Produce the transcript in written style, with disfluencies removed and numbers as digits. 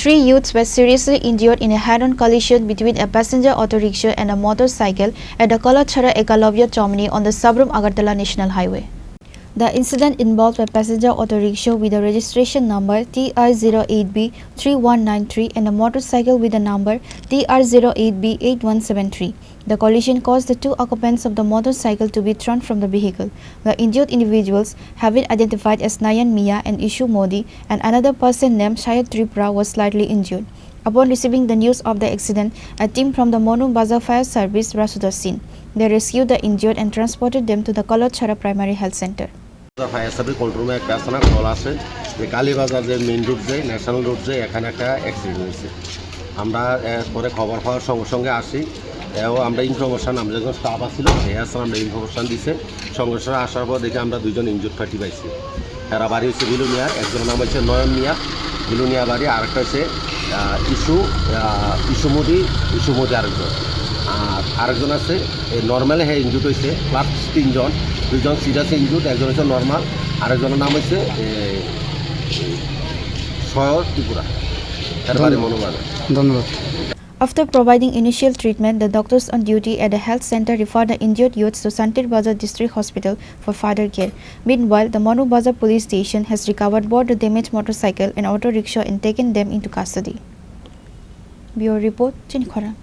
3 youths were seriously injured in a head-on collision between a passenger auto rickshaw and a motorcycle at the Kalachhara Eklabya Chowmuhani on the Sabroom-Agartala National Highway. The incident involved a passenger auto rickshaw with a registration number TR08B3193 and a motorcycle with a number TR08B8173. The collision caused the 2 occupants of the motorcycle to be thrown from the vehicle. The injured individuals have been identified as Nayan Mia and Ishu Modi, and another person named Tripura was slightly injured. Upon receiving the news of the accident, a team from the Monu Bazaar Fire Service rushed to the scene. They rescued the injured and transported them to the Kalachhara Primary Health Center. Fire service control রুমে একটা আসনা call আছে যে কালীবাজার যে main road যে national road যে এখানে একটা accident হয়েছে। আমরা পরে খবর পাওয়ার সঙ্গে সঙ্গে আসি এবং আমরা ইনফরমেশান আমরা যখন স্টাফ আসছিল সেই আসলে আমরা ইনফরমেশান দিছে সঙ্গে সঙ্গে আসার পর দেখে আমরা 2জন ইনজুর্ড পার্টি পাইছি। এরা বাড়ি হচ্ছে বিলুনিয়ার, একজনের নাম হচ্ছে নয়ন মিয়া বিলুনিয়া বাড়ি, আরেকটা হচ্ছে ইসুমদি আরেকজন, আর আরেকজন আছে নর্মালে হ্যাঁ ইনজুর্ড হয়েছে, প্লাস 3জন, 2জন সিরিয়াস ইনজুর্ড, একজন হচ্ছে নর্মাল, আরেকজনের নাম হচ্ছে ত্রিপুরা, তার বাড়ি মনোমান। ধন্যবাদ। After providing initial treatment, the doctors on duty at the health center referred the injured youths to Santir Bazar District Hospital for further care. Meanwhile, the Monu Bazar police station has recovered both the damaged motorcycle and auto rickshaw and taken them into custody. Bureau report, Chini Khorang.